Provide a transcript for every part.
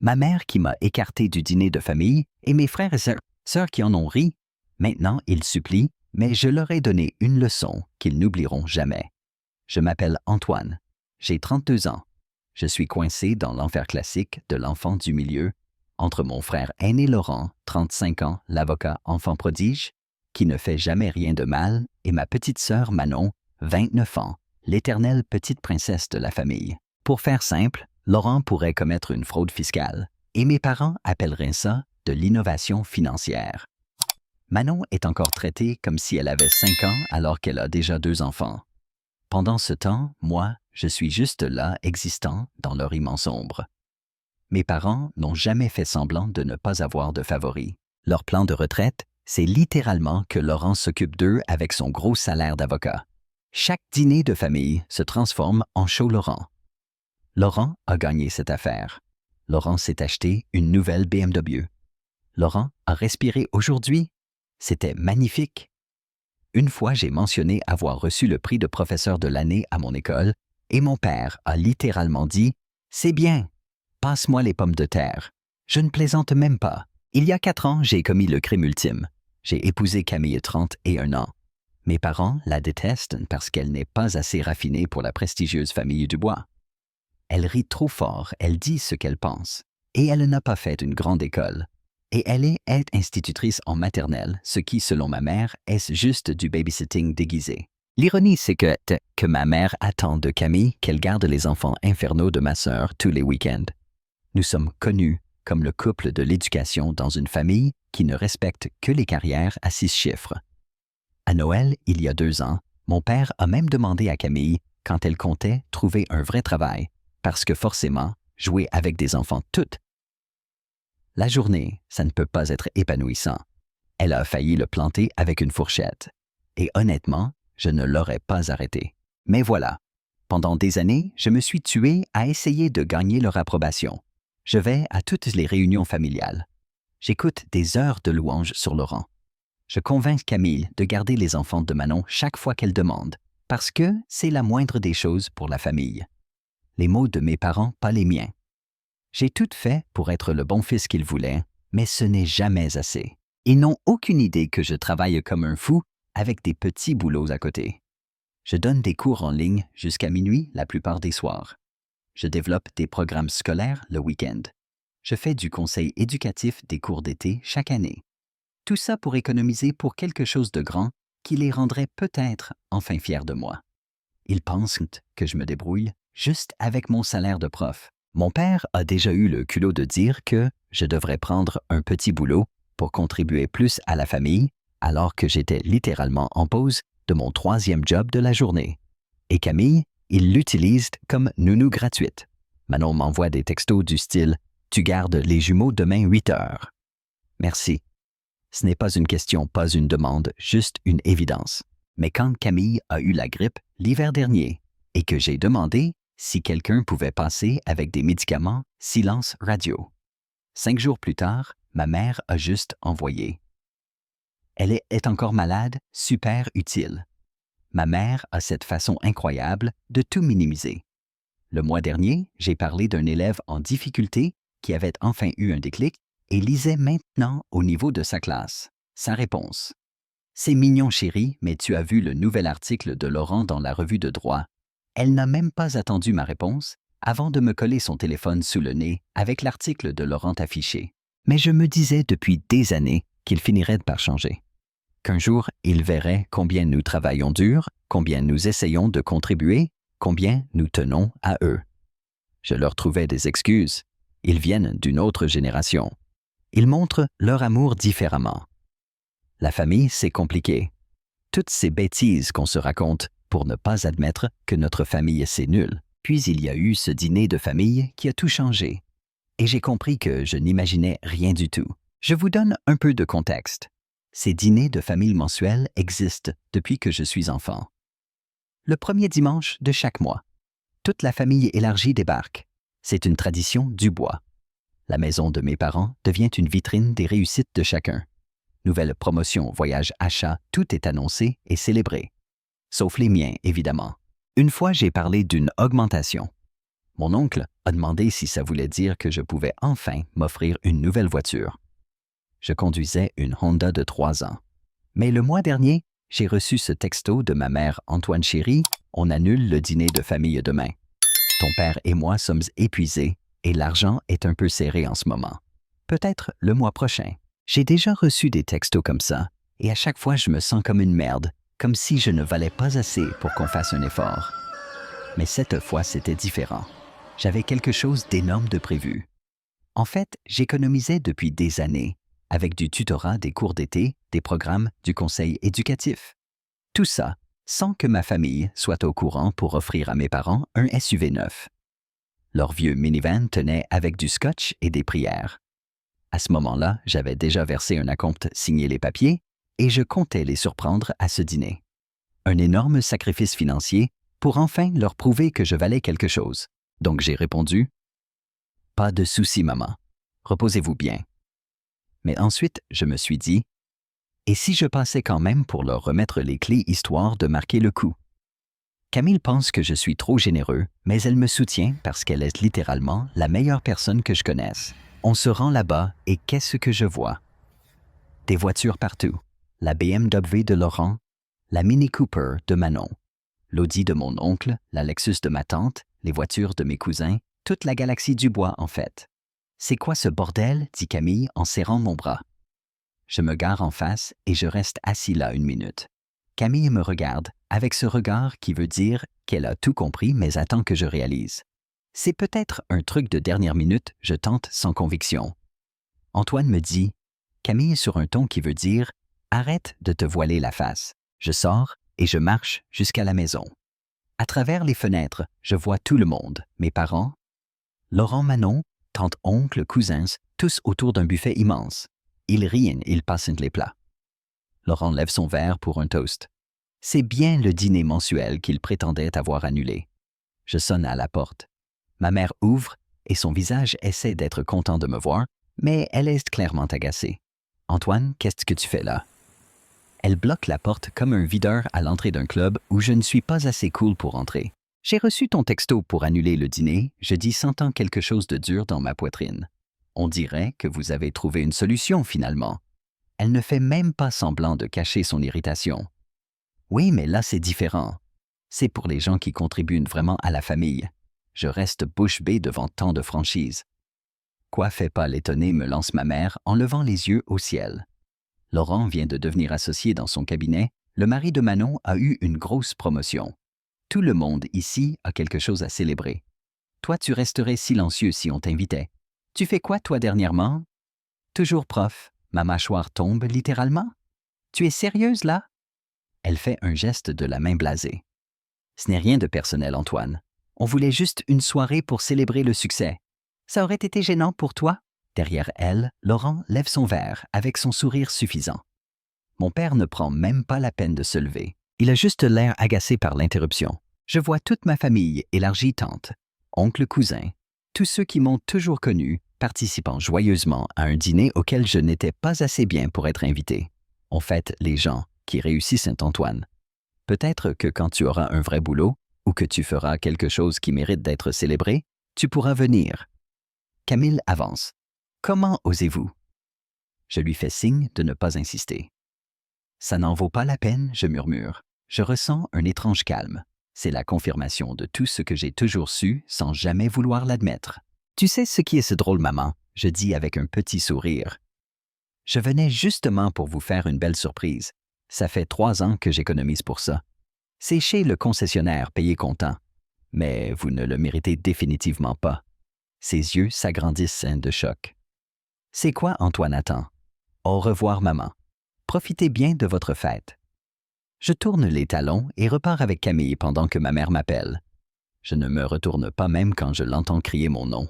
Ma mère qui m'a écarté du dîner de famille et mes frères et sœurs qui en ont ri. Maintenant, ils supplient, mais je leur ai donné une leçon qu'ils n'oublieront jamais. Je m'appelle Antoine. J'ai 32 ans. Je suis coincé dans l'enfer classique de l'enfant du milieu, entre mon frère aîné Laurent, 35 ans, l'avocat enfant prodige, qui ne fait jamais rien de mal, et ma petite sœur Manon, 29 ans, l'éternelle petite princesse de la famille. Pour faire simple, Laurent pourrait commettre une fraude fiscale, et mes parents appelleraient ça de l'innovation financière. Manon est encore traitée comme si elle avait 5 ans alors qu'elle a déjà 2 enfants. Pendant ce temps, moi, je suis juste là, existant dans leur immense ombre. Mes parents n'ont jamais fait semblant de ne pas avoir de favoris. Leur plan de retraite, c'est littéralement que Laurent s'occupe d'eux avec son gros salaire d'avocat. Chaque dîner de famille se transforme en show Laurent. Laurent a gagné cette affaire. Laurent s'est acheté une nouvelle BMW. Laurent a respiré aujourd'hui. C'était magnifique. Une fois, j'ai mentionné avoir reçu le prix de professeur de l'année à mon école et mon père a littéralement dit « C'est bien, passe-moi les pommes de terre. » Je ne plaisante même pas. Il y a 4 ans, j'ai commis le crime ultime. J'ai épousé Camille 31 ans. Mes parents la détestent parce qu'elle n'est pas assez raffinée pour la prestigieuse famille Dubois. Elle rit trop fort, elle dit ce qu'elle pense. Et elle n'a pas fait une grande école. Et elle est institutrice en maternelle, ce qui, selon ma mère, est juste du babysitting déguisé. L'ironie, c'est que ma mère attend de Camille qu'elle garde les enfants infernaux de ma sœur tous les week-ends. Nous sommes connus comme le couple de l'éducation dans une famille qui ne respecte que les carrières à 6 chiffres. À Noël, il y a 2 ans, mon père a même demandé à Camille, quand elle comptait trouver un vrai travail, parce que forcément, jouer avec des enfants toute la journée, ça ne peut pas être épanouissant. Elle a failli le planter avec une fourchette. Et honnêtement, je ne l'aurais pas arrêté. Mais voilà, pendant des années, je me suis tué à essayer de gagner leur approbation. Je vais à toutes les réunions familiales. J'écoute des heures de louanges sur Laurent. Je convainc Camille de garder les enfants de Manon chaque fois qu'elle demande, parce que c'est la moindre des choses pour la famille. Les mots de mes parents, pas les miens. J'ai tout fait pour être le bon fils qu'ils voulaient, mais ce n'est jamais assez. Ils n'ont aucune idée que je travaille comme un fou avec des petits boulots à côté. Je donne des cours en ligne jusqu'à minuit la plupart des soirs. Je développe des programmes scolaires le week-end. Je fais du conseil éducatif des cours d'été chaque année. Tout ça pour économiser pour quelque chose de grand qui les rendrait peut-être enfin fiers de moi. Ils pensent que je me débrouille juste avec mon salaire de prof. Mon père a déjà eu le culot de dire que je devrais prendre un petit boulot pour contribuer plus à la famille, alors que j'étais littéralement en pause de mon 3e job de la journée. Et Camille, il l'utilise comme nounou gratuite. Manon m'envoie des textos du style « Tu gardes les jumeaux demain 8 heures. » Merci. Ce n'est pas une question, pas une demande, juste une évidence. Mais quand Camille a eu la grippe l'hiver dernier et que j'ai demandé si quelqu'un pouvait passer avec des médicaments, silence radio. 5 jours plus tard, ma mère a juste envoyé. Elle est encore malade, super utile. Ma mère a cette façon incroyable de tout minimiser. Le mois dernier, j'ai parlé d'un élève en difficulté qui avait enfin eu un déclic et lisait maintenant au niveau de sa classe. Sa réponse. C'est mignon chérie, mais tu as vu le nouvel article de Laurent dans la revue de droit. Elle n'a même pas attendu ma réponse avant de me coller son téléphone sous le nez avec l'article de Laurent affiché. Mais je me disais depuis des années qu'il finirait par changer. Qu'un jour, il verrait combien nous travaillons dur, combien nous essayons de contribuer, combien nous tenons à eux. Je leur trouvais des excuses. Ils viennent d'une autre génération. Ils montrent leur amour différemment. La famille, c'est compliqué. Toutes ces bêtises qu'on se raconte pour ne pas admettre que notre famille, c'est nul. Puis il y a eu ce dîner de famille qui a tout changé. Et j'ai compris que je n'imaginais rien du tout. Je vous donne un peu de contexte. Ces dîners de famille mensuels existent depuis que je suis enfant. Le premier dimanche de chaque mois. Toute la famille élargie débarque. C'est une tradition Dubois. La maison de mes parents devient une vitrine des réussites de chacun. Nouvelles promotions, voyages, achats, tout est annoncé et célébré. Sauf les miens, évidemment. Une fois, j'ai parlé d'une augmentation. Mon oncle a demandé si ça voulait dire que je pouvais enfin m'offrir une nouvelle voiture. Je conduisais une Honda de 3 ans. Mais le mois dernier, j'ai reçu ce texto de ma mère Antoine chérie, on annule le dîner de famille demain. Ton père et moi sommes épuisés et l'argent est un peu serré en ce moment. Peut-être le mois prochain. J'ai déjà reçu des textos comme ça et à chaque fois je me sens comme une merde, comme si je ne valais pas assez pour qu'on fasse un effort. Mais cette fois, c'était différent. J'avais quelque chose d'énorme de prévu. En fait, j'économisais depuis des années, avec du tutorat, des cours d'été, des programmes, du conseil éducatif. Tout ça, sans que ma famille soit au courant pour offrir à mes parents un SUV neuf. Leur vieux minivan tenait avec du scotch et des prières. À ce moment-là, j'avais déjà versé un acompte signé les papiers et je comptais les surprendre à ce dîner. Un énorme sacrifice financier pour enfin leur prouver que je valais quelque chose. Donc j'ai répondu « Pas de souci, maman. Reposez-vous bien. » Mais ensuite, je me suis dit « Et si je passais quand même pour leur remettre les clés histoire de marquer le coup? » Camille pense que je suis trop généreux, mais elle me soutient parce qu'elle est littéralement la meilleure personne que je connaisse. On se rend là-bas et qu'est-ce que je vois? Des voitures partout. La BMW de Laurent, la Mini Cooper de Manon, l'Audi de mon oncle, la Lexus de ma tante, les voitures de mes cousins, toute la galaxie du bois en fait. C'est quoi ce bordel? Dit Camille en serrant mon bras. Je me gare en face et je reste assis là une minute. Camille me regarde avec ce regard qui veut dire qu'elle a tout compris mais attend que je réalise. C'est peut-être un truc de dernière minute, je tente sans conviction. Antoine me dit, Camille sur un ton qui veut dire « Arrête de te voiler la face ». Je sors et je marche jusqu'à la maison. À travers les fenêtres, je vois tout le monde, mes parents, Laurent, Manon, tante, oncle, cousins, tous autour d'un buffet immense. Ils rient, ils passent les plats. Laurent lève son verre pour un toast. C'est bien le dîner mensuel qu'il prétendait avoir annulé. Je sonne à la porte. Ma mère ouvre et son visage essaie d'être content de me voir, mais elle est clairement agacée. « Antoine, qu'est-ce que tu fais là? » Elle bloque la porte comme un videur à l'entrée d'un club où je ne suis pas assez cool pour entrer. J'ai reçu ton texto pour annuler le dîner, je dis sentant quelque chose de dur dans ma poitrine. On dirait que vous avez trouvé une solution finalement. Elle ne fait même pas semblant de cacher son irritation. Oui, mais là c'est différent. C'est pour les gens qui contribuent vraiment à la famille. Je reste bouche bée devant tant de franchise. Quoi fait pas l'étonné, me lance ma mère en levant les yeux au ciel. Laurent vient de devenir associé dans son cabinet, le mari de Manon a eu une grosse promotion. Tout le monde ici a quelque chose à célébrer. Toi, tu resterais silencieux si on t'invitait. Tu fais quoi, toi, dernièrement? Toujours prof. Ma mâchoire tombe littéralement. Tu es sérieuse, là? Elle fait un geste de la main blasée. Ce n'est rien de personnel, Antoine. On voulait juste une soirée pour célébrer le succès. Ça aurait été gênant pour toi? Derrière elle, Laurent lève son verre avec son sourire suffisant. Mon père ne prend même pas la peine de se lever. Il a juste l'air agacé par l'interruption. Je vois toute ma famille élargie, tante, oncle, cousin, tous ceux qui m'ont toujours connu, participant joyeusement à un dîner auquel je n'étais pas assez bien pour être invité. On fête les gens qui réussissent, Saint-Antoine. Peut-être que quand tu auras un vrai boulot ou que tu feras quelque chose qui mérite d'être célébré, tu pourras venir. Camille avance. Comment osez-vous? Je lui fais signe de ne pas insister. Ça n'en vaut pas la peine, je murmure. Je ressens un étrange calme. C'est la confirmation de tout ce que j'ai toujours su sans jamais vouloir l'admettre. Tu sais ce qui est ce drôle, maman? Je dis avec un petit sourire. Je venais justement pour vous faire une belle surprise. Ça fait 3 ans que j'économise pour ça. C'est chez le concessionnaire payé comptant. Mais vous ne le méritez définitivement pas. Ses yeux s'agrandissent de choc. C'est quoi, Antoine attend? Au revoir, maman. Profitez bien de votre fête. Je tourne les talons et repars avec Camille pendant que ma mère m'appelle. Je ne me retourne pas même quand je l'entends crier mon nom.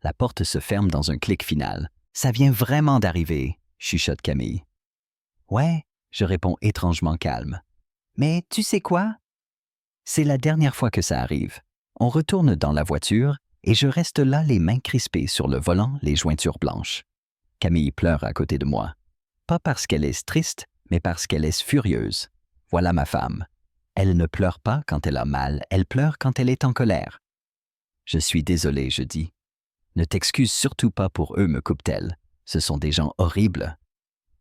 La porte se ferme dans un clic final. Ça vient vraiment d'arriver, chuchote Camille. Ouais, je réponds étrangement calme. Mais tu sais quoi? C'est la dernière fois que ça arrive. On retourne dans la voiture et je reste là les mains crispées sur le volant, les jointures blanches. Camille pleure à côté de moi. Pas parce qu'elle est triste, mais parce qu'elle est furieuse. Voilà ma femme. Elle ne pleure pas quand elle a mal, elle pleure quand elle est en colère. Je suis désolé, je dis. Ne t'excuse surtout pas pour eux, me coupe-t-elle. Ce sont des gens horribles.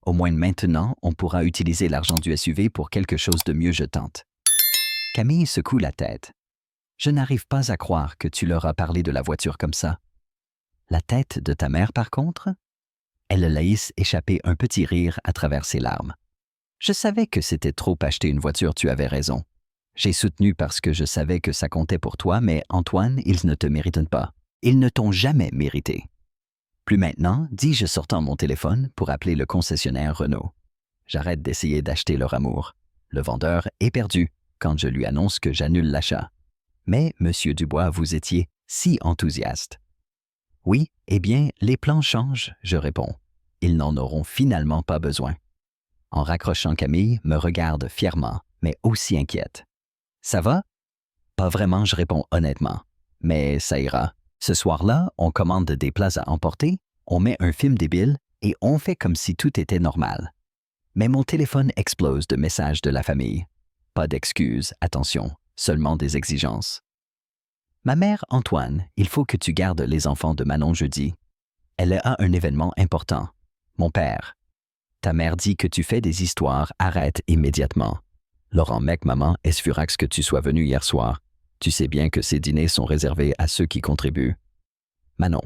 Au moins maintenant, on pourra utiliser l'argent du SUV pour quelque chose de mieux, je tente. Camille secoue la tête. Je n'arrive pas à croire que tu leur as parlé de la voiture comme ça. La tête de ta mère, par contre? Elle laisse échapper un petit rire à travers ses larmes. Je savais que c'était trop acheter une voiture, tu avais raison. J'ai soutenu parce que je savais que ça comptait pour toi, mais Antoine, ils ne te méritent pas. Ils ne t'ont jamais mérité. Plus maintenant, dis-je sortant mon téléphone pour appeler le concessionnaire Renault. J'arrête d'essayer d'acheter leur amour. Le vendeur est perdu quand je lui annonce que j'annule l'achat. Mais, Monsieur Dubois, vous étiez si enthousiaste. Oui, eh bien, les plans changent, je réponds. Ils n'en auront finalement pas besoin. En raccrochant, Camille me regarde fièrement, mais aussi inquiète. Ça va? Pas vraiment, je réponds honnêtement. Mais ça ira. Ce soir-là, on commande des plats à emporter, on met un film débile et on fait comme si tout était normal. Mais mon téléphone explose de messages de la famille. Pas d'excuses, attention, seulement des exigences. Ma mère, Antoine, il faut que tu gardes les enfants de Manon jeudi. Elle a un événement important. Mon père. Ta mère dit que tu fais des histoires, arrête immédiatement. Laurent, mec, maman, est-ce furax que tu sois venu hier soir? Tu sais bien que ces dîners sont réservés à ceux qui contribuent. Manon.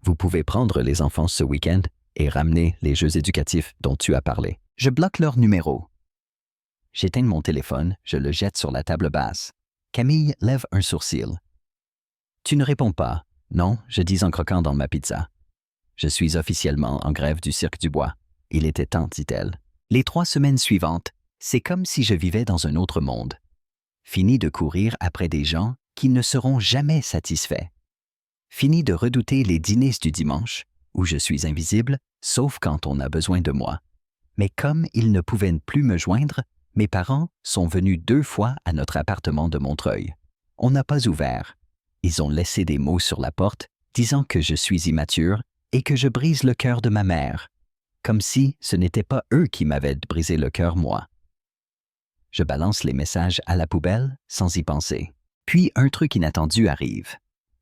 Vous pouvez prendre les enfants ce week-end et ramener les jeux éducatifs dont tu as parlé. Je bloque leur numéro. J'éteins mon téléphone, je le jette sur la table basse. Camille lève un sourcil. Tu ne réponds pas. Non, je dis en croquant dans ma pizza. Je suis officiellement en grève du Cirque du Bois. Il était temps, dit-elle. Les 3 semaines suivantes, c'est comme si je vivais dans un autre monde. Fini de courir après des gens qui ne seront jamais satisfaits. Fini de redouter les dîners du dimanche, où je suis invisible, sauf quand on a besoin de moi. Mais comme ils ne pouvaient plus me joindre, mes parents sont venus 2 fois à notre appartement de Montreuil. On n'a pas ouvert. Ils ont laissé des mots sur la porte, disant que je suis immature et que je brise le cœur de ma mère. Comme si ce n'était pas eux qui m'avaient brisé le cœur, moi. Je balance les messages à la poubelle sans y penser. Puis un truc inattendu arrive.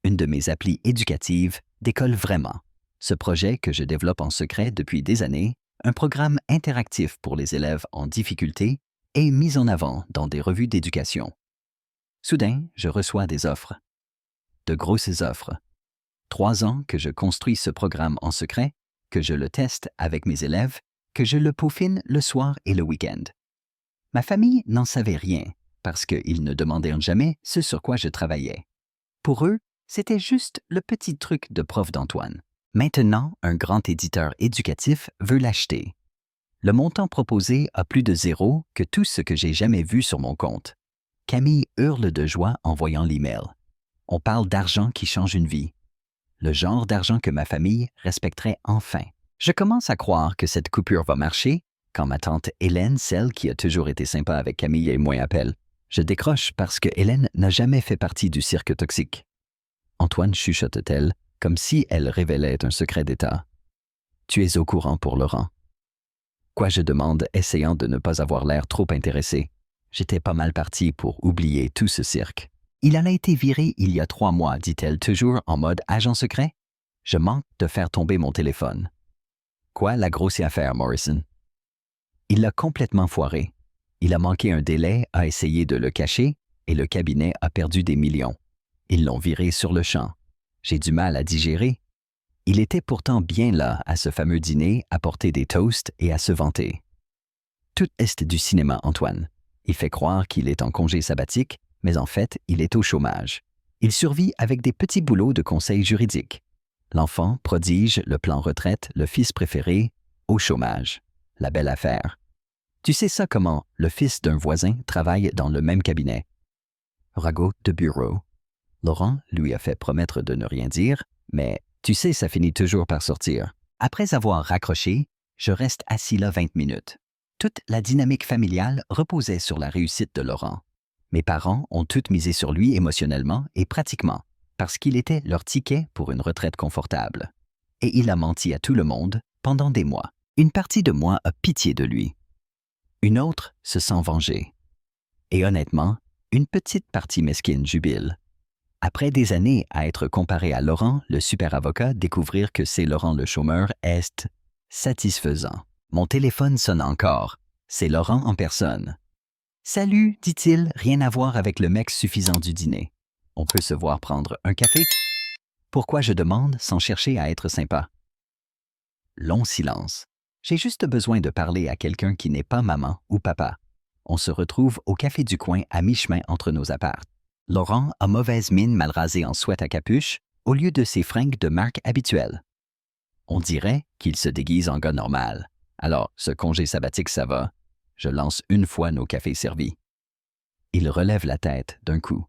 Une de mes applis éducatives décolle vraiment. Ce projet que je développe en secret depuis des années, un programme interactif pour les élèves en difficulté, est mis en avant dans des revues d'éducation. Soudain, je reçois des offres. De grosses offres. 3 ans que je construis ce programme en secret, que je le teste avec mes élèves, que je le peaufine le soir et le week-end. Ma famille n'en savait rien, parce qu'ils ne demandaient jamais ce sur quoi je travaillais. Pour eux, c'était juste le petit truc de prof d'Antoine. Maintenant, un grand éditeur éducatif veut l'acheter. Le montant proposé a plus de 0 que tout ce que j'ai jamais vu sur mon compte. Camille hurle de joie en voyant l'email. On parle d'argent qui change une vie. Le genre d'argent que ma famille respecterait enfin. Je commence à croire que cette coupure va marcher quand ma tante Hélène, celle qui a toujours été sympa avec Camille et moi, appelle. Je décroche parce que Hélène n'a jamais fait partie du cirque toxique. Antoine, chuchote-t-elle, comme si elle révélait un secret d'État. Tu es au courant pour Laurent. Quoi, je demande, essayant de ne pas avoir l'air trop intéressé. J'étais pas mal parti pour oublier tout ce cirque. Il en a été viré il y a 3 mois, dit-elle, toujours en mode agent secret. Je manque de faire tomber mon téléphone. Quoi, la grosse affaire, Morrison? Il l'a complètement foiré. Il a manqué un délai, a essayé de le cacher, et le cabinet a perdu des millions. Ils l'ont viré sur le champ. J'ai du mal à digérer. Il était pourtant bien là, à ce fameux dîner, à porter des toasts et à se vanter. Tout est du cinéma, Antoine. Il fait croire qu'il est en congé sabbatique, mais en fait, il est au chômage. Il survit avec des petits boulots de conseil juridique. L'enfant prodige, le plan retraite, le fils préféré, au chômage. La belle affaire. Tu sais ça comment le fils d'un voisin travaille dans le même cabinet. Ragot de bureau. Laurent lui a fait promettre de ne rien dire, mais tu sais, ça finit toujours par sortir. Après avoir raccroché, je reste assis là 20 minutes. Toute la dynamique familiale reposait sur la réussite de Laurent. Mes parents ont toutes misé sur lui émotionnellement et pratiquement, parce qu'il était leur ticket pour une retraite confortable. Et il a menti à tout le monde pendant des mois. Une partie de moi a pitié de lui. Une autre se sent vengée. Et honnêtement, une petite partie mesquine jubile. Après des années à être comparé à Laurent, le super avocat, découvrir que c'est Laurent le chômeur est satisfaisant. Mon téléphone sonne encore. C'est Laurent en personne. Salut, dit-il, rien à voir avec le mec suffisant du dîner. On peut se voir prendre un café? Pourquoi je demande sans chercher à être sympa? Long silence. J'ai juste besoin de parler à quelqu'un qui n'est pas maman ou papa. On se retrouve au café du coin à mi-chemin entre nos apparts. Laurent a mauvaise mine mal rasée en sweat à capuche au lieu de ses fringues de marque habituelles. On dirait qu'il se déguise en gars normal. Alors, ce congé sabbatique, ça va. Je lance une fois nos cafés servis. Il relève la tête d'un coup.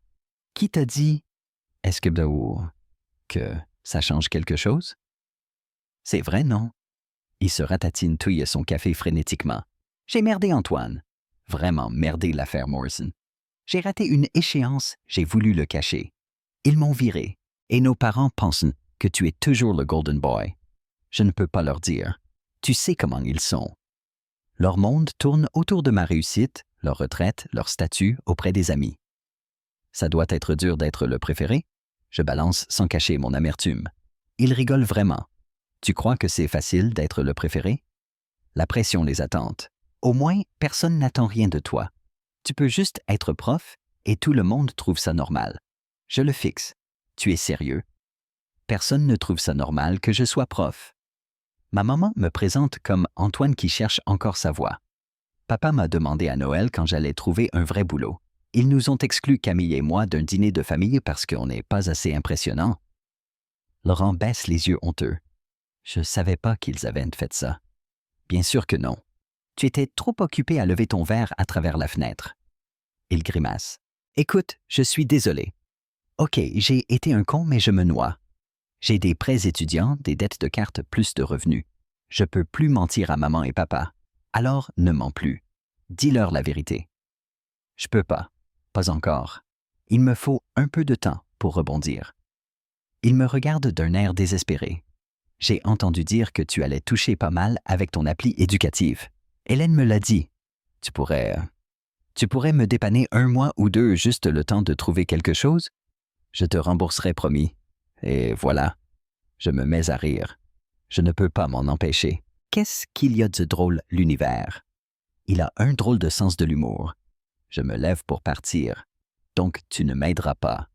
Qui t'a dit? Est-ce que ça change quelque chose? C'est vrai, non? Il se ratatine-touille son café frénétiquement. J'ai merdé Antoine. Vraiment merdé l'affaire Morrison. J'ai raté une échéance, j'ai voulu le cacher. Ils m'ont viré, et nos parents pensent que tu es toujours le golden boy. Je ne peux pas leur dire. Tu sais comment ils sont. Leur monde tourne autour de ma réussite, leur retraite, leur statut auprès des amis. Ça doit être dur d'être le préféré? Je balance sans cacher mon amertume. Ils rigolent vraiment. Tu crois que c'est facile d'être le préféré? La pression les attente. Au moins, personne n'attend rien de toi. Tu peux juste être prof et tout le monde trouve ça normal. Je le fixe. Tu es sérieux? Personne ne trouve ça normal que je sois prof. Ma maman me présente comme Antoine qui cherche encore sa voie. Papa m'a demandé à Noël quand j'allais trouver un vrai boulot. Ils nous ont exclus, Camille et moi, d'un dîner de famille parce qu'on n'est pas assez impressionnant. Laurent baisse les yeux honteux. Je savais pas qu'ils avaient fait ça. Bien sûr que non. Tu étais trop occupé à lever ton verre à travers la fenêtre. Il grimace. Écoute, je suis désolé. OK, j'ai été un con, mais je me noie. J'ai des prêts étudiants, des dettes de carte, plus de revenus. Je peux plus mentir à maman et papa. Alors, ne mens plus. Dis-leur la vérité. Je peux pas. Pas encore. Il me faut un peu de temps pour rebondir. Il me regarde d'un air désespéré. J'ai entendu dire que tu allais toucher pas mal avec ton appli éducative. Hélène me l'a dit. Tu pourrais me dépanner 1 mois ou 2, juste le temps de trouver quelque chose? Je te rembourserai, promis. Et voilà. Je me mets à rire. Je ne peux pas m'en empêcher. Qu'est-ce qu'il y a de drôle, l'univers? Il a un drôle de sens de l'humour. Je me lève pour partir. Donc tu ne m'aideras pas.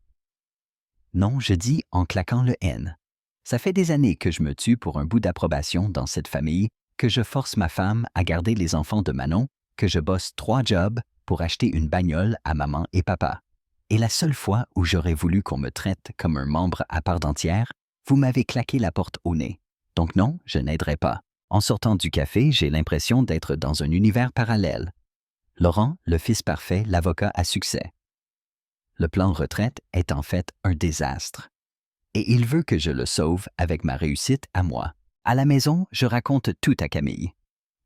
Non, je dis en claquant le N. Ça fait des années que je me tue pour un bout d'approbation dans cette famille, que je force ma femme à garder les enfants de Manon, que je bosse 3 jobs pour acheter une bagnole à maman et papa. Et la seule fois où j'aurais voulu qu'on me traite comme un membre à part entière, vous m'avez claqué la porte au nez. Donc non, je n'aiderai pas. En sortant du café, j'ai l'impression d'être dans un univers parallèle. Laurent, le fils parfait, l'avocat à succès. Le plan retraite est en fait un désastre. Et il veut que je le sauve avec ma réussite à moi. À la maison, je raconte tout à Camille.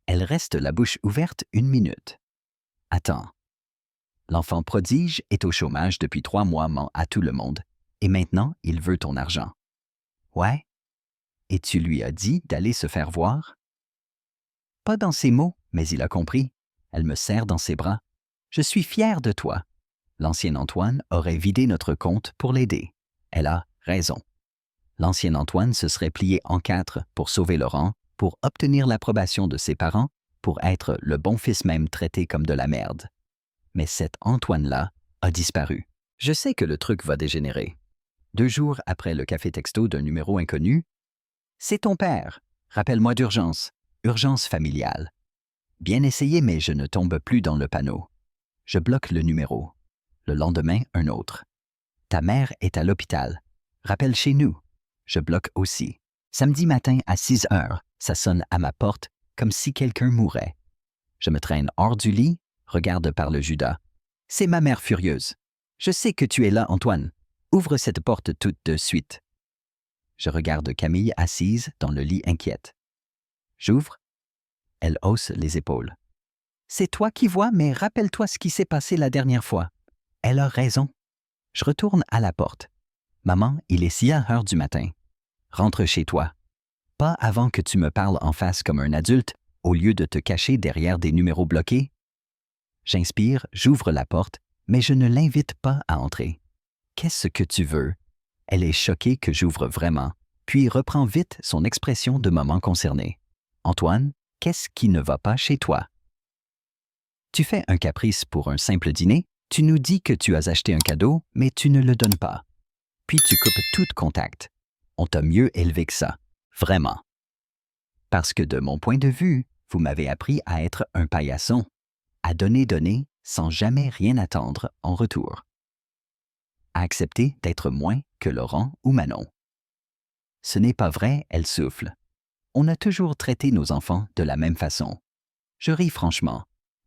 Elle reste la bouche ouverte 1 minute. Attends. L'enfant prodige est au chômage depuis 3 mois, ment à tout le monde. Et maintenant, il veut ton argent. Ouais? Et tu lui as dit d'aller se faire voir? Pas dans ces mots, mais il a compris. Elle me serre dans ses bras. Je suis fière de toi. L'ancien Antoine aurait vidé notre compte pour l'aider. Elle a raison. L'ancien Antoine se serait plié en 4 pour sauver Laurent, pour obtenir l'approbation de ses parents, pour être le bon fils même traité comme de la merde. Mais cet Antoine-là a disparu. Je sais que le truc va dégénérer. 2 jours après le café texto d'un numéro inconnu, « C'est ton père. Rappelle-moi d'urgence. Urgence familiale. » Bien essayé, mais je ne tombe plus dans le panneau. Je bloque le numéro. Le lendemain, un autre. « Ta mère est à l'hôpital. Rappelle chez nous. » Je bloque aussi. Samedi matin à 6 heures, ça sonne à ma porte comme si quelqu'un mourait. Je me traîne hors du lit, regarde par le Judas. C'est ma mère furieuse. Je sais que tu es là, Antoine. Ouvre cette porte tout de suite. Je regarde Camille assise dans le lit inquiète. J'ouvre. Elle hausse les épaules. C'est toi qui vois, mais rappelle-toi ce qui s'est passé la dernière fois. Elle a raison. Je retourne à la porte. Maman, il est 6 heures du matin. Rentre chez toi. Pas avant que tu me parles en face comme un adulte, au lieu de te cacher derrière des numéros bloqués. J'inspire, j'ouvre la porte, mais je ne l'invite pas à entrer. qu'est-ce que tu veux? Elle est choquée que j'ouvre vraiment, puis reprend vite son expression de maman concernée. Antoine, qu'est-ce qui ne va pas chez toi? Tu fais un caprice pour un simple dîner, tu nous dis que tu as acheté un cadeau, mais tu ne le donnes pas. Puis tu coupes tout contact. On t'a mieux élevé que ça, vraiment. Parce que de mon point de vue, vous m'avez appris à être un paillasson, à donner sans jamais rien attendre en retour. À accepter d'être moins que Laurent ou Manon. Ce n'est pas vrai, elle souffle. On a toujours traité nos enfants de la même façon. Je ris franchement.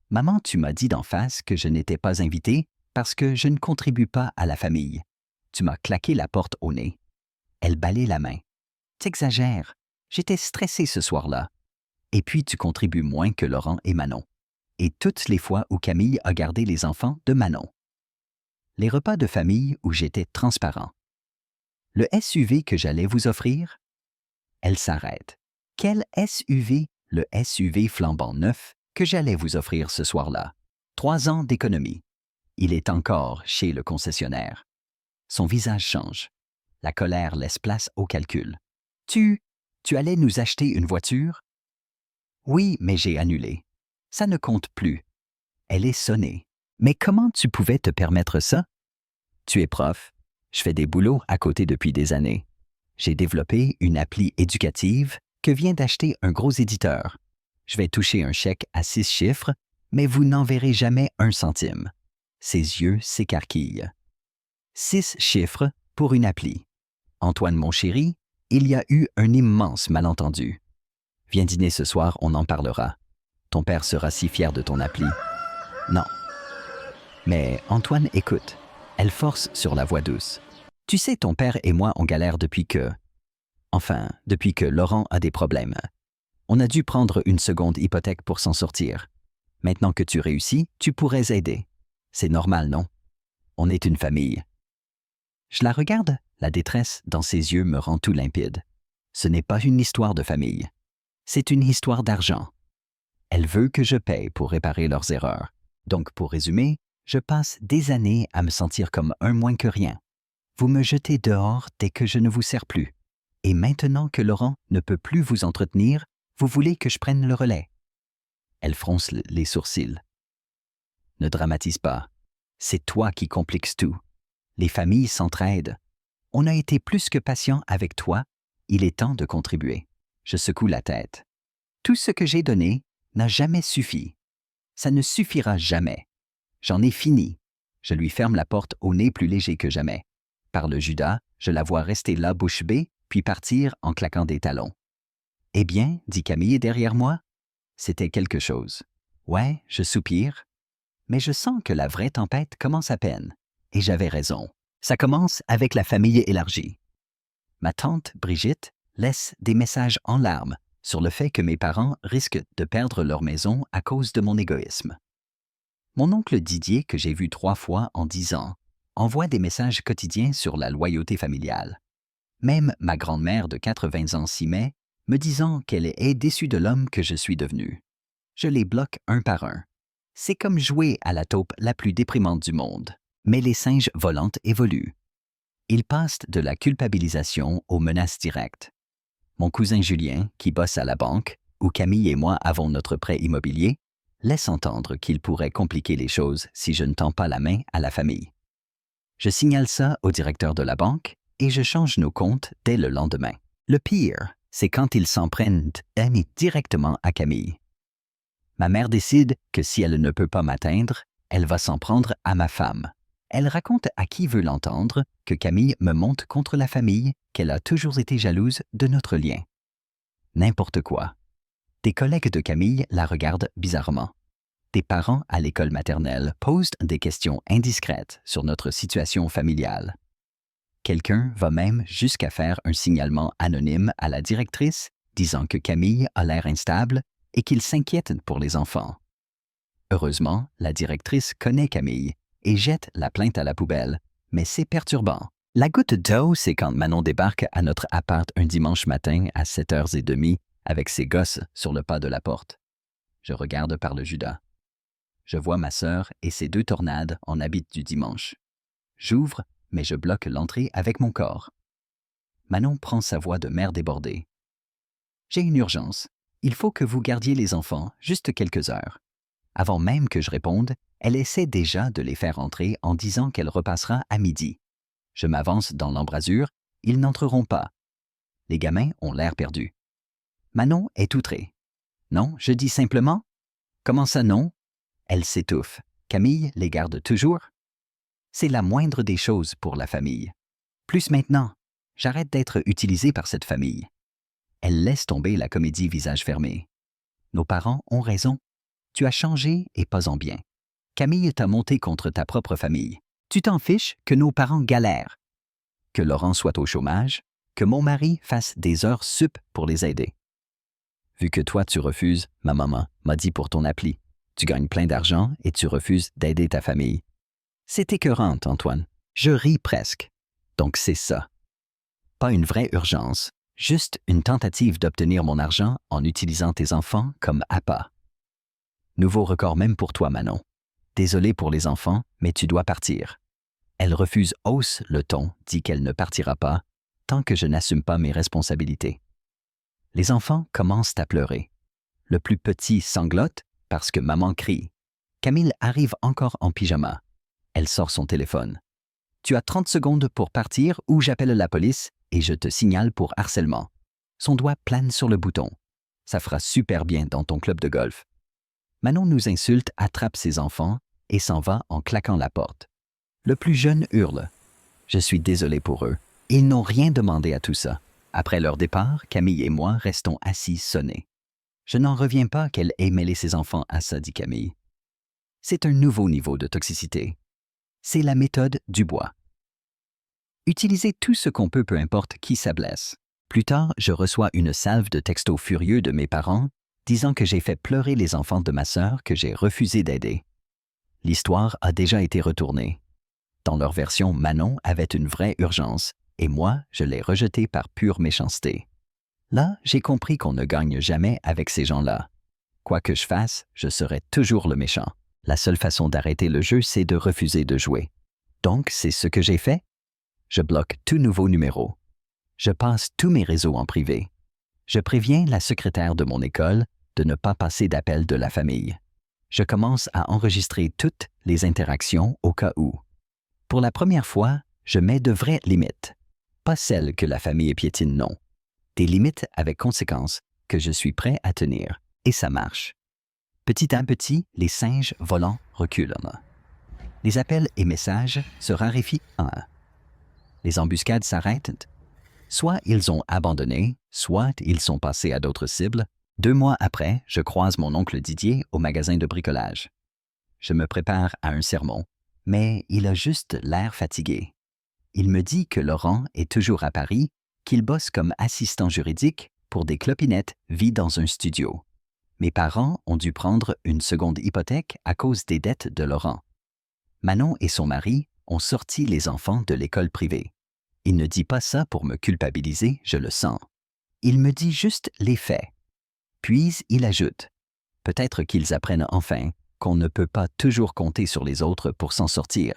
Maman, tu m'as dit d'en face que je n'étais pas invité parce que je ne contribue pas à la famille. Tu m'as claqué la porte au nez. Elle balaye la main. T'exagères. J'étais stressée ce soir-là. Et puis tu contribues moins que Laurent et Manon. Et toutes les fois où Camille a gardé les enfants de Manon. Les repas de famille où j'étais transparent. Le SUV que j'allais vous offrir? Elle s'arrête. Quel SUV? Le SUV flambant neuf que j'allais vous offrir ce soir-là. 3 ans d'économie. Il est encore chez le concessionnaire. Son visage change. La colère laisse place au calcul. Tu allais nous acheter une voiture? Oui, mais j'ai annulé. Ça ne compte plus. Elle est sonnée. Mais comment tu pouvais te permettre ça? Tu es prof. Je fais des boulots à côté depuis des années. J'ai développé une appli éducative que vient d'acheter un gros éditeur. Je vais toucher un chèque à 6 chiffres, mais vous n'en verrez jamais un centime. Ses yeux s'écarquillent. 6 chiffres pour une appli. Antoine, mon chéri, il y a eu un immense malentendu. Viens dîner ce soir, on en parlera. Ton père sera si fier de ton appli. Non. Mais Antoine, écoute. Elle force sur la voix douce. Tu sais, ton père et moi, on galère depuis que Laurent a des problèmes. On a dû prendre une seconde hypothèque pour s'en sortir. Maintenant que tu réussis, tu pourrais aider. C'est normal, non? On est une famille. Je la regarde, la détresse dans ses yeux me rend tout limpide. Ce n'est pas une histoire de famille. C'est une histoire d'argent. Elle veut que je paye pour réparer leurs erreurs. Donc, pour résumer, je passe des années à me sentir comme un moins que rien. Vous me jetez dehors dès que je ne vous sers plus. Et maintenant que Laurent ne peut plus vous entretenir, vous voulez que je prenne le relais. Elle fronce les sourcils. Ne dramatise pas. C'est toi qui compliques tout. Les familles s'entraident. On a été plus que patient avec toi. Il est temps de contribuer. Je secoue la tête. Tout ce que j'ai donné n'a jamais suffi. Ça ne suffira jamais. J'en ai fini. Je lui ferme la porte au nez plus léger que jamais. Par le Judas, je la vois rester là bouche bée, puis partir en claquant des talons. Eh bien, dit Camille derrière moi, c'était quelque chose. Ouais, je soupire. Mais je sens que la vraie tempête commence à peine. Et j'avais raison. Ça commence avec la famille élargie. Ma tante, Brigitte, laisse des messages en larmes sur le fait que mes parents risquent de perdre leur maison à cause de mon égoïsme. Mon oncle Didier, que j'ai vu 3 fois en 10 ans, envoie des messages quotidiens sur la loyauté familiale. Même ma grand-mère de 80 ans s'y met, me disant qu'elle est déçue de l'homme que je suis devenu. Je les bloque un par un. C'est comme jouer à la taupe la plus déprimante du monde. Mais les singes volantes évoluent. Ils passent de la culpabilisation aux menaces directes. Mon cousin Julien, qui bosse à la banque, où Camille et moi avons notre prêt immobilier, laisse entendre qu'il pourrait compliquer les choses si je ne tends pas la main à la famille. Je signale ça au directeur de la banque et je change nos comptes dès le lendemain. Le pire, c'est quand ils s'en prennent directement à Camille. Ma mère décide que si elle ne peut pas m'atteindre, elle va s'en prendre à ma femme. Elle raconte à qui veut l'entendre que Camille me monte contre la famille, qu'elle a toujours été jalouse de notre lien. N'importe quoi. Des collègues de Camille la regardent bizarrement. Des parents à l'école maternelle posent des questions indiscrètes sur notre situation familiale. Quelqu'un va même jusqu'à faire un signalement anonyme à la directrice disant que Camille a l'air instable et qu'il s'inquiète pour les enfants. Heureusement, la directrice connaît Camille et jette la plainte à la poubelle, mais c'est perturbant. La goutte d'eau, c'est quand Manon débarque à notre appart un dimanche matin à 7h30 avec ses gosses sur le pas de la porte. Je regarde par le Judas. Je vois ma sœur et ses 2 tornades en habit du dimanche. J'ouvre, mais je bloque l'entrée avec mon corps. Manon prend sa voix de mère débordée. J'ai une urgence. Il faut que vous gardiez les enfants juste quelques heures. Avant même que je réponde, elle essaie déjà de les faire entrer en disant qu'elle repassera à midi. Je m'avance dans l'embrasure, ils n'entreront pas. Les gamins ont l'air perdus. Manon est outrée. Non, je dis simplement. Comment ça non? Elle s'étouffe. Camille les garde toujours? C'est la moindre des choses pour la famille. Plus maintenant, j'arrête d'être utilisée par cette famille. Elle laisse tomber la comédie visage fermé. Nos parents ont raison. Tu as changé et pas en bien. Camille t'a monté contre ta propre famille. Tu t'en fiches que nos parents galèrent. Que Laurent soit au chômage, que mon mari fasse des heures sup pour les aider. Vu que toi tu refuses, ma maman m'a dit pour ton appli. Tu gagnes plein d'argent et tu refuses d'aider ta famille. C'est écœurant, Antoine. Je ris presque. Donc c'est ça. Pas une vraie urgence, juste une tentative d'obtenir mon argent en utilisant tes enfants comme appât. Nouveau record même pour toi, Manon. Désolé pour les enfants, mais tu dois partir. Elle refuse, hausse le ton, dit qu'elle ne partira pas, tant que je n'assume pas mes responsabilités. Les enfants commencent à pleurer. Le plus petit sanglote parce que maman crie. Camille arrive encore en pyjama. Elle sort son téléphone. Tu as 30 secondes pour partir ou j'appelle la police et je te signale pour harcèlement. Son doigt plane sur le bouton. Ça fera super bien dans ton club de golf. Manon nous insulte, attrape ses enfants et s'en va en claquant la porte. Le plus jeune hurle. Je suis désolé pour eux. Ils n'ont rien demandé à tout ça. Après leur départ, Camille et moi restons assis sonnés. Je n'en reviens pas qu'elle ait mêlé ses enfants à ça, dit Camille. C'est un nouveau niveau de toxicité. C'est la méthode du bois. Utilisez tout ce qu'on peut, peu importe qui ça blesse. Plus tard, je reçois une salve de textos furieux de mes parents disant que j'ai fait pleurer les enfants de ma sœur que j'ai refusé d'aider. L'histoire a déjà été retournée. Dans leur version, Manon avait une vraie urgence et moi, je l'ai rejetée par pure méchanceté. Là, j'ai compris qu'on ne gagne jamais avec ces gens-là. Quoi que je fasse, je serai toujours le méchant. La seule façon d'arrêter le jeu, c'est de refuser de jouer. Donc, c'est ce que j'ai fait. Je bloque tout nouveau numéro. Je passe tous mes réseaux en privé. Je préviens la secrétaire de mon école de ne pas passer d'appel de la famille. Je commence à enregistrer toutes les interactions au cas où. Pour la première fois, je mets de vraies limites. Pas celles que la famille piétine, non. Des limites avec conséquences que je suis prêt à tenir. Et ça marche. Petit à petit, les singes volants reculent. Les appels et messages se raréfient en un. Les embuscades s'arrêtent. Soit ils ont abandonné, soit ils sont passés à d'autres cibles. 2 mois après, je croise mon oncle Didier au magasin de bricolage. Je me prépare à un sermon, mais il a juste l'air fatigué. Il me dit que Laurent est toujours à Paris, qu'il bosse comme assistant juridique pour des clopinettes, vit dans un studio. Mes parents ont dû prendre une seconde hypothèque à cause des dettes de Laurent. Manon et son mari ont sorti les enfants de l'école privée. Il ne dit pas ça pour me culpabiliser, je le sens. Il me dit juste les faits. Puis il ajoute, peut-être qu'ils apprennent enfin qu'on ne peut pas toujours compter sur les autres pour s'en sortir.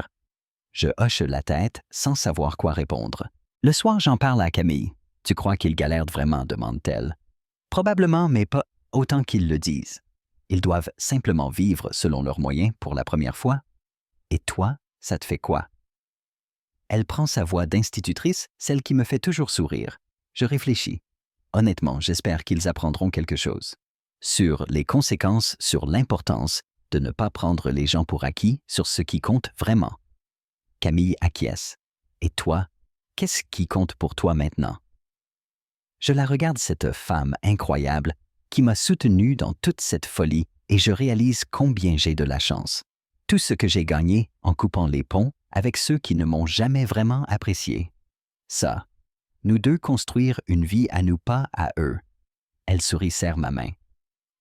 Je hoche la tête sans savoir quoi répondre. Le soir, j'en parle à Camille. Tu crois qu'ils galèrent vraiment, demande-t-elle. Probablement, mais pas autant qu'ils le disent. Ils doivent simplement vivre selon leurs moyens pour la première fois. Et toi, ça te fait quoi? Elle prend sa voix d'institutrice, celle qui me fait toujours sourire. Je réfléchis. Honnêtement, j'espère qu'ils apprendront quelque chose. Sur les conséquences, sur l'importance de ne pas prendre les gens pour acquis, sur ce qui compte vraiment. Camille acquiesce. Et toi, qu'est-ce qui compte pour toi maintenant? Je la regarde, cette femme incroyable qui m'a soutenu dans toute cette folie et je réalise combien j'ai de la chance. Tout ce que j'ai gagné en coupant les ponts avec ceux qui ne m'ont jamais vraiment apprécié. Ça, nous deux construire une vie à nous, pas à eux. Elle sourit, serre ma main.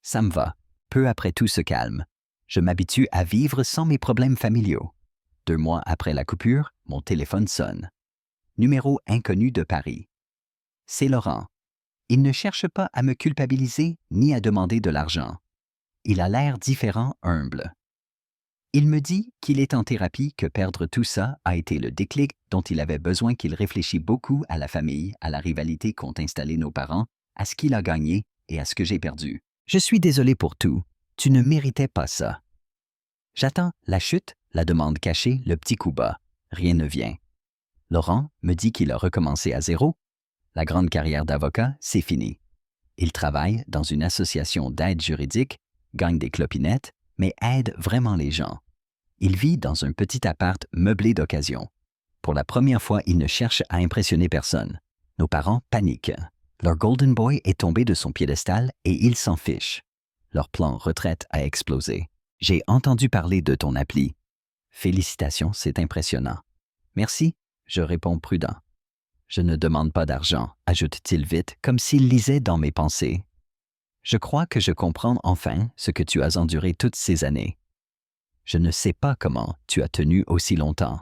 Ça me va. Peu après tout se calme. Je m'habitue à vivre sans mes problèmes familiaux. 2 mois après la coupure, mon téléphone sonne. Numéro inconnu de Paris. C'est Laurent. Il ne cherche pas à me culpabiliser ni à demander de l'argent. Il a l'air différent, humble. Il me dit qu'il est en thérapie, que perdre tout ça a été le déclic dont il avait besoin, qu'il réfléchit beaucoup à la famille, à la rivalité qu'ont installé nos parents, à ce qu'il a gagné et à ce que j'ai perdu. Je suis désolé pour tout. Tu ne méritais pas ça. J'attends la chute, la demande cachée, le petit coup bas. Rien ne vient. Laurent me dit qu'il a recommencé à zéro. La grande carrière d'avocat, c'est fini. Il travaille dans une association d'aide juridique, gagne des clopinettes, mais aide vraiment les gens. Il vit dans un petit appart meublé d'occasion. Pour la première fois, il ne cherche à impressionner personne. Nos parents paniquent. Leur Golden Boy est tombé de son piédestal et ils s'en fichent. Leur plan retraite a explosé. J'ai entendu parler de ton appli. Félicitations, c'est impressionnant. Merci, je réponds prudent. Je ne demande pas d'argent, ajoute-t-il vite, comme s'il lisait dans mes pensées. Je crois que je comprends enfin ce que tu as enduré toutes ces années. Je ne sais pas comment tu as tenu aussi longtemps.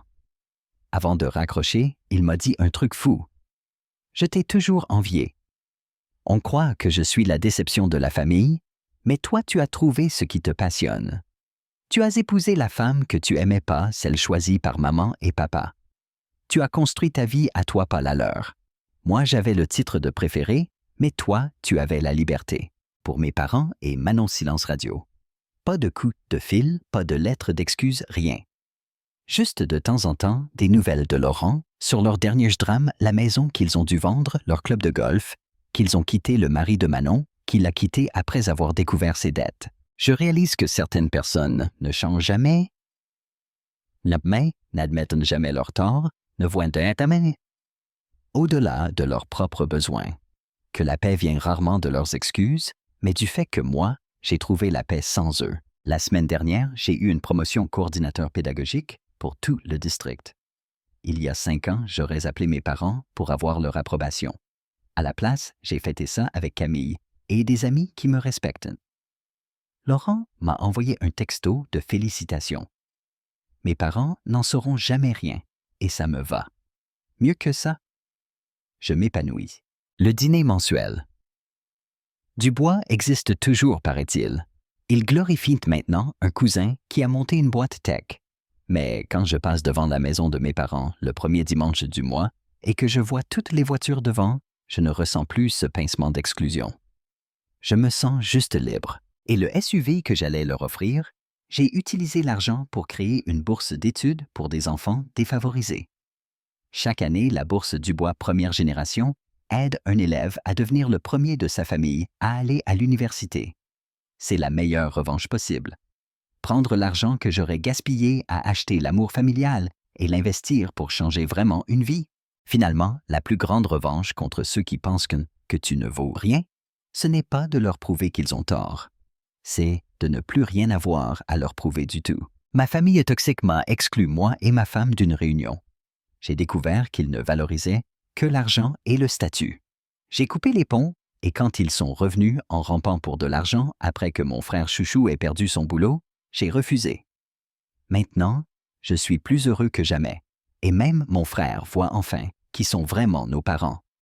Avant de raccrocher, il m'a dit un truc fou. Je t'ai toujours envié. On croit que je suis la déception de la famille, mais toi tu as trouvé ce qui te passionne. Tu as épousé la femme que tu aimais pas, celle choisie par maman et papa. Tu as construit ta vie à toi, pas la leur. Moi j'avais le titre de préféré, mais toi tu avais la liberté. Pour mes parents et Manon Silence Radio. Pas de coup de fil, pas de lettres d'excuses, rien. Juste de temps en temps, des nouvelles de Laurent, sur leur dernier drame, la maison qu'ils ont dû vendre, leur club de golf, qu'ils ont quitté le mari de Manon, qui l'a quitté après avoir découvert ses dettes. Je réalise que certaines personnes ne changent jamais, n'admettent jamais leur tort, ne voient jamais au-delà de leurs propres besoins. Que la paix vient rarement de leurs excuses, mais du fait que moi, j'ai trouvé la paix sans eux. La semaine dernière, j'ai eu une promotion coordinateur pédagogique pour tout le district. Il y a 5 ans, j'aurais appelé mes parents pour avoir leur approbation. À la place, j'ai fêté ça avec Camille et des amis qui me respectent. Laurent m'a envoyé un texto de félicitations. Mes parents n'en sauront jamais rien et ça me va. Mieux que ça, je m'épanouis. Le dîner mensuel. Dubois existe toujours, paraît-il. Il glorifie maintenant un cousin qui a monté une boîte tech. Mais quand je passe devant la maison de mes parents le premier dimanche du mois et que je vois toutes les voitures devant, je ne ressens plus ce pincement d'exclusion. Je me sens juste libre. Et le SUV que j'allais leur offrir, j'ai utilisé l'argent pour créer une bourse d'études pour des enfants défavorisés. Chaque année, la bourse Dubois Première Génération aide un élève à devenir le premier de sa famille à aller à l'université. C'est la meilleure revanche possible. Prendre l'argent que j'aurais gaspillé à acheter l'amour familial et l'investir pour changer vraiment une vie. Finalement, la plus grande revanche contre ceux qui pensent que tu ne vaux rien, ce n'est pas de leur prouver qu'ils ont tort. C'est de ne plus rien avoir à leur prouver du tout. Ma famille toxique m'a exclu moi et ma femme d'une réunion. J'ai découvert qu'ils ne valorisaient que l'argent et le statut. J'ai coupé les ponts et quand ils sont revenus en rampant pour de l'argent après que mon frère Chouchou ait perdu son boulot, j'ai refusé. Maintenant, je suis plus heureux que jamais et même mon frère voit enfin qui sont vraiment nos parents.